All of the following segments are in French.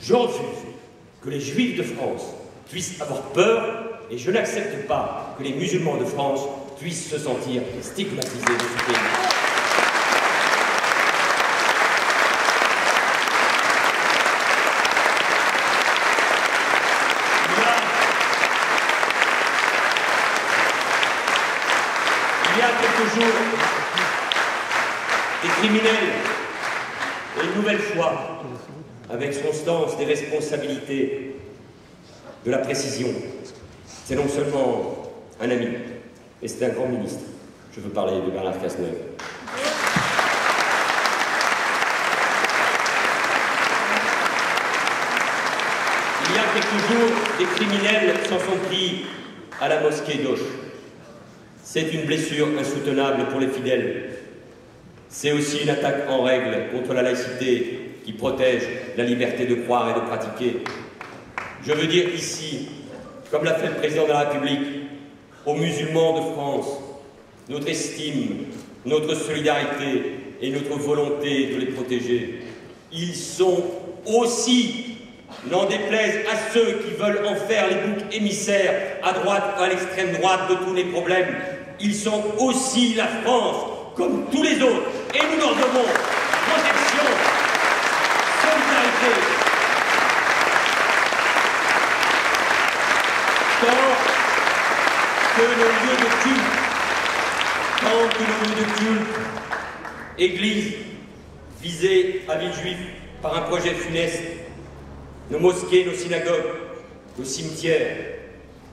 Je refuse que les Juifs de France puissent avoir peur et je n'accepte pas que les musulmans de France puissent se sentir stigmatisés dans ce pays. Il y a quelques jours, des criminels, et une nouvelle fois, avec son sens des responsabilités, de la précision. C'est non seulement un ami, mais c'est un grand ministre. Je veux parler de Bernard Cazeneuve. Il y a quelques jours, des criminels s'en sont pris à la mosquée d'Auch. C'est une blessure insoutenable pour les fidèles. C'est aussi une attaque en règle contre la laïcité qui protège la liberté de croire et de pratiquer. Je veux dire ici, comme l'a fait le président de la République, aux musulmans de France, notre estime, notre solidarité et notre volonté de les protéger. Ils sont aussi, n'en déplaise à ceux qui veulent en faire les boucs émissaires à droite, à l'extrême droite de tous les problèmes, ils sont aussi la France, comme tous les autres, et nous leur devons protection, solidarité. Tant que nos lieux de culte, églises visées à Villejuif par un projet funeste, nos mosquées, nos synagogues, nos cimetières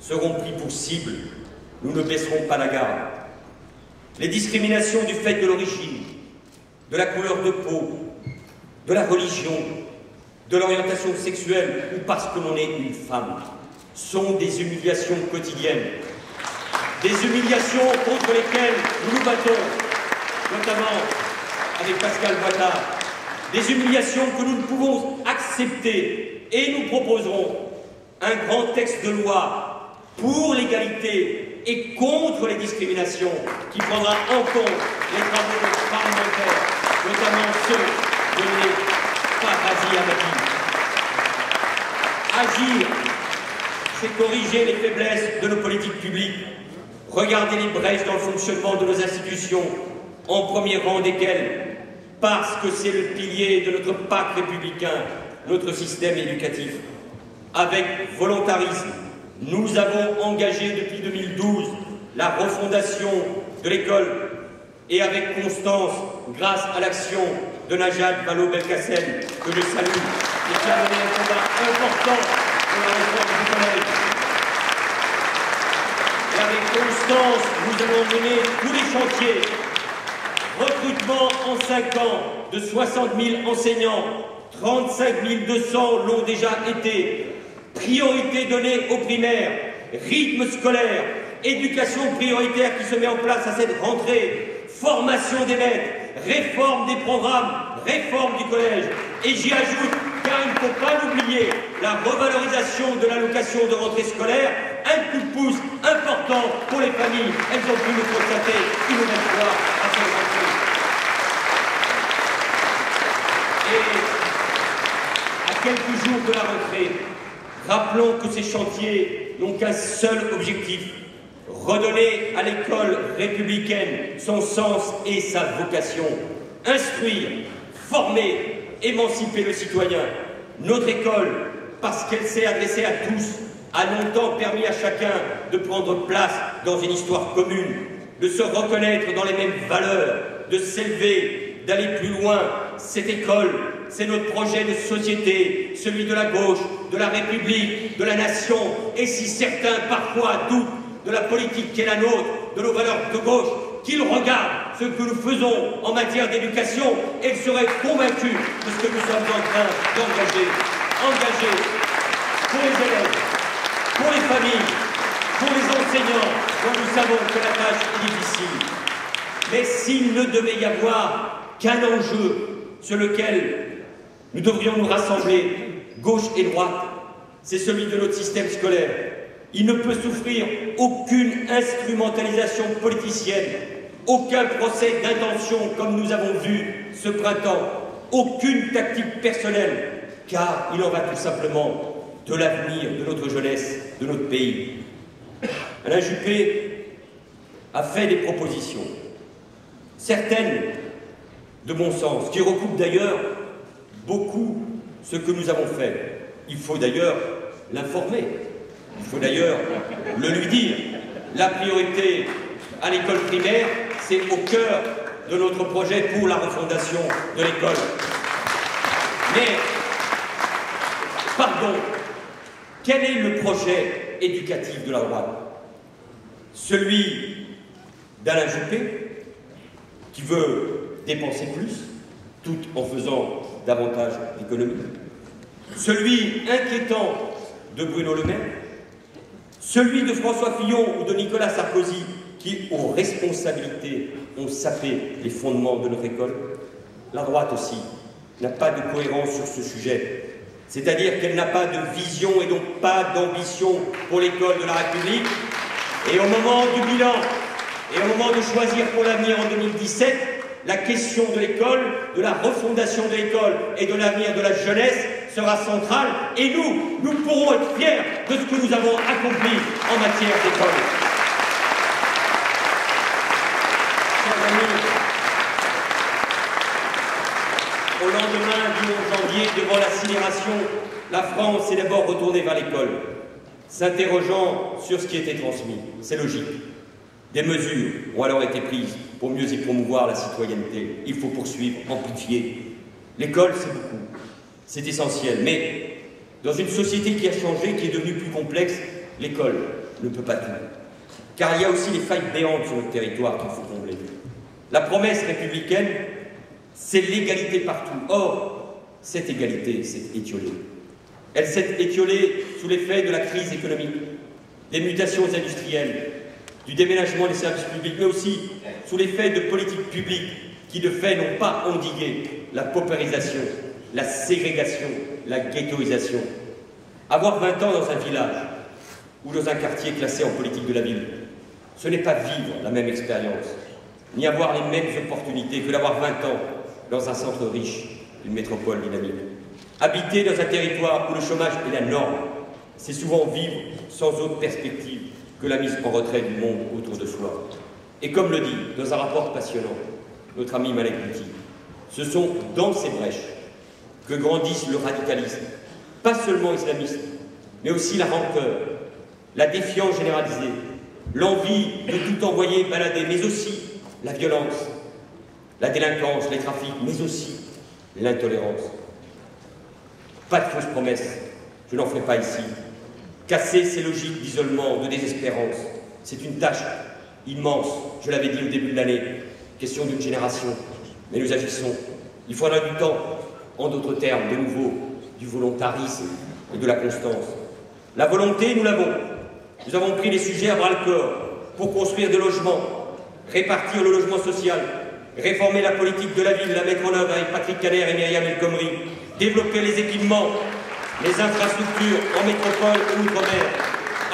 seront pris pour cible, nous ne baisserons pas la garde. Les discriminations du fait de l'origine, de la couleur de peau, de la religion, de l'orientation sexuelle ou parce que l'on est une femme sont des humiliations quotidiennes. Des humiliations contre lesquelles nous nous battons, notamment avec Pascal Boitard. Des humiliations que nous ne pouvons accepter et nous proposerons un grand texte de loi pour l'égalité et contre les discriminations qui prendra en compte les travaux parlementaires, notamment ceux de Farazi Abadi. Agir, c'est corriger les faiblesses de nos politiques publiques, regarder les brèches dans le fonctionnement de nos institutions, en premier rang desquelles, parce que c'est le pilier de notre pacte républicain, notre système éducatif. Avec volontarisme, nous avons engagé depuis 2012 la refondation de l'école et avec constance, grâce à l'action de Najat Vallaud-Belkacem, que je salue, et qui a mené un combat important pour la réforme du collège. Et avec constance, nous avons mené tous les chantiers. Recrutement en 5 ans de 60 000 enseignants, 35 200 l'ont déjà été. Priorité donnée aux primaires, rythme scolaire, éducation prioritaire qui se met en place à cette rentrée, formation des maîtres, réforme des programmes, réforme du collège. Et j'y ajoute, car il ne faut pas l'oublier, la revalorisation de l'allocation de rentrée scolaire, un coup de pouce important pour les familles. Elles ont pu le constater une nouvelle fois à cette rentrée. Et à quelques jours de la rentrée, rappelons que ces chantiers n'ont qu'un seul objectif, redonner à l'école républicaine son sens et sa vocation, instruire, former, émanciper le citoyen. Notre école, parce qu'elle s'est adressée à tous, a longtemps permis à chacun de prendre place dans une histoire commune, de se reconnaître dans les mêmes valeurs, de s'élever, d'aller plus loin. Cette école, c'est notre projet de société, celui de la gauche, de la République, de la nation. Et si certains parfois doutent de la politique qui est la nôtre, de nos valeurs de gauche, qu'ils regardent ce que nous faisons en matière d'éducation et ils seraient convaincus de ce que nous sommes en train d'engager. Engager pour les élèves, pour les familles, pour les enseignants, dont nous savons que la tâche est difficile. Mais s'il ne devait y avoir qu'un enjeu sur lequel nous devrions nous rassembler, gauche et droite, c'est celui de notre système scolaire. Il ne peut souffrir aucune instrumentalisation politicienne, aucun procès d'intention comme nous avons vu ce printemps, aucune tactique personnelle. car il en va tout simplement de l'avenir de notre jeunesse, de notre pays. Alain Juppé a fait des propositions, certaines de bon sens, qui recoupent d'ailleurs beaucoup ce que nous avons fait. Il faut d'ailleurs l'informer, il faut d'ailleurs le lui dire. La priorité à l'école primaire, c'est au cœur de notre projet pour la refondation de l'école. Mais, pardon, quel est le projet éducatif de la droite? Celui d'Alain Juppé, qui veut dépenser plus, tout en faisant davantage d'économies. Celui inquiétant de Bruno Le Maire, celui de François Fillon ou de Nicolas Sarkozy, qui, aux responsabilités, ont sapé les fondements de notre école. La droite aussi n'a pas de cohérence sur ce sujet. C'est-à-dire qu'elle n'a pas de vision et donc pas d'ambition pour l'école de la République. Et au moment du bilan, et au moment de choisir pour l'avenir en 2017, la question de l'école, de la refondation de l'école et de l'avenir de la jeunesse sera centrale. Et nous pourrons être fiers de ce que nous avons accompli en matière d'école. Chers amis, au lendemain du 11 janvier, devant la sidération, la France s'est d'abord retournée vers l'école, s'interrogeant sur ce qui était transmis. C'est logique. Des mesures ont alors été prises pour mieux y promouvoir la citoyenneté. Il faut poursuivre, amplifier. L'école, c'est beaucoup, c'est essentiel. Mais dans une société qui a changé, qui est devenue plus complexe, l'école ne peut pas tout. Car il y a aussi les failles béantes sur notre territoire qu'il faut combler. La promesse républicaine, c'est l'égalité partout. Or, cette égalité s'est étiolée. Elle s'est étiolée sous l'effet de la crise économique, des mutations industrielles, du déménagement des services publics, mais aussi sous l'effet de politiques publiques qui, de fait, n'ont pas endigué la paupérisation, la ségrégation, la ghettoisation. Avoir 20 ans dans un village ou dans un quartier classé en politique de la ville, ce n'est pas vivre la même expérience, ni avoir les mêmes opportunités que d'avoir 20 ans dans un centre riche d'une métropole dynamique. Habiter dans un territoire où le chômage est la norme, c'est souvent vivre sans autre perspective que la mise en retrait du monde autour de soi. Et comme le dit dans un rapport passionnant notre ami Malek Bouti, ce sont dans ces brèches que grandissent le radicalisme, pas seulement islamiste, mais aussi la rancœur, la défiance généralisée, l'envie de tout envoyer balader, mais aussi la violence, la délinquance, les trafics, mais aussi l'intolérance. Pas de fausses promesses, je n'en ferai pas ici. Casser ces logiques d'isolement, de désespérance, c'est une tâche immense, je l'avais dit au début de l'année, question d'une génération, mais nous agissons. Il faudra du temps, en d'autres termes, de nouveau, du volontarisme et de la constance. La volonté, nous l'avons. Nous avons pris les sujets à bras-le-corps pour construire des logements, répartir le logement social, réformer la politique de la ville, la mettre en œuvre avec Patrick Caner et Myriam El Khomri, développer les équipements, les infrastructures en métropole ou outre-mer,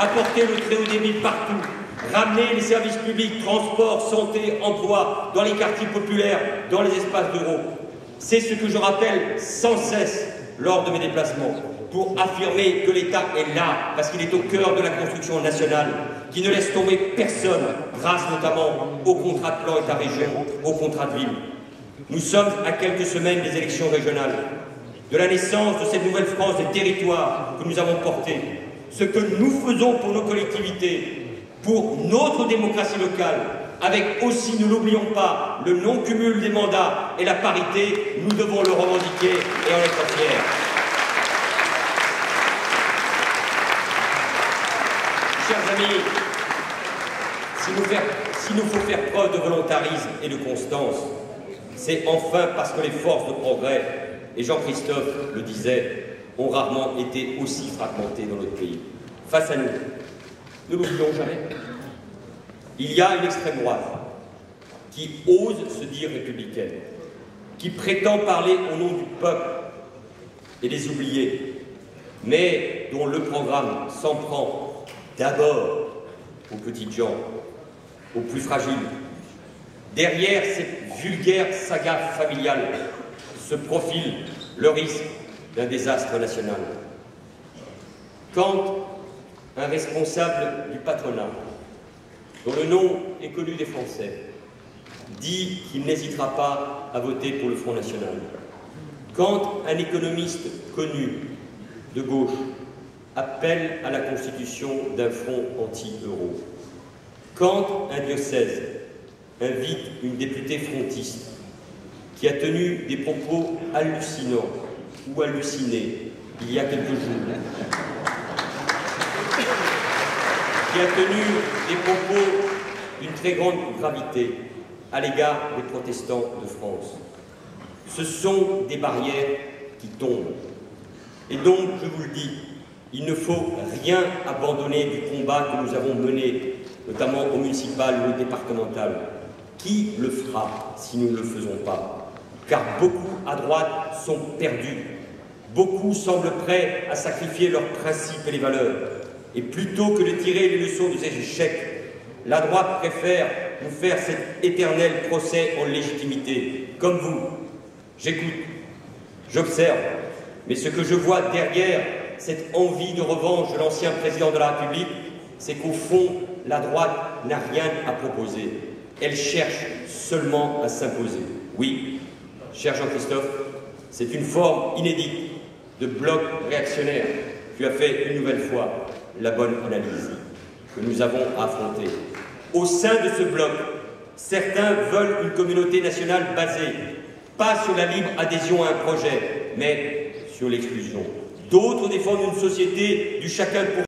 apporter le très haut débit partout, ramener les services publics, transport, santé, emploi, dans les quartiers populaires, dans les espaces ruraux. C'est ce que je rappelle sans cesse lors de mes déplacements, pour affirmer que l'État est là, parce qu'il est au cœur de la construction nationale, qui ne laisse tomber personne, grâce notamment au contrat de plan État-région, au contrat de ville. Nous sommes à quelques semaines des élections régionales, de la naissance de cette nouvelle France des territoires que nous avons portée. Ce que nous faisons pour nos collectivités, pour notre démocratie locale, avec aussi, ne l'oublions pas, le non-cumul des mandats et la parité, nous devons le revendiquer et en être fiers. Chers amis, s'il nous faut faire preuve de volontarisme et de constance, c'est enfin parce que les forces de progrès, et Jean-Christophe le disait, ont rarement été aussi fragmentées dans notre pays. Face à nous, ne l'oublions jamais, il y a une extrême droite qui ose se dire républicaine, qui prétend parler au nom du peuple et les oublier, mais dont le programme s'en prend d'abord aux petites gens, aux plus fragiles. Derrière cette vulgaire saga familiale se profile le risque d'un désastre national. Quand un responsable du patronat, dont le nom est connu des Français, dit qu'il n'hésitera pas à voter pour le Front National, quand un économiste connu de gauche appelle à la constitution d'un front anti-euro, quand un diocèse invite une députée frontiste qui a tenu des propos hallucinants ou hallucinés il y a quelques jours, qui a tenu des propos d'une très grande gravité à l'égard des protestants de France. Ce sont des barrières qui tombent. Et donc, je vous le dis, il ne faut rien abandonner du combat que nous avons mené, notamment au municipal ou au départemental. Qui le fera si nous ne le faisons pas? Car beaucoup à droite sont perdus. Beaucoup semblent prêts à sacrifier leurs principes et les valeurs. Et plutôt que de tirer les leçons de ces échecs, la droite préfère nous faire cet éternel procès en légitimité. Comme vous, j'écoute, j'observe, mais ce que je vois derrière cette envie de revanche de l'ancien président de la République, c'est qu'au fond, la droite n'a rien à proposer. Elle cherche seulement à s'imposer. Oui, cher Jean-Christophe, c'est une forme inédite de bloc réactionnaire. Tu as fait une nouvelle fois la bonne analyse que nous avons à affronter. Au sein de ce bloc, certains veulent une communauté nationale basée, pas sur la libre adhésion à un projet, mais sur l'exclusion. D'autres défendent une société du chacun pour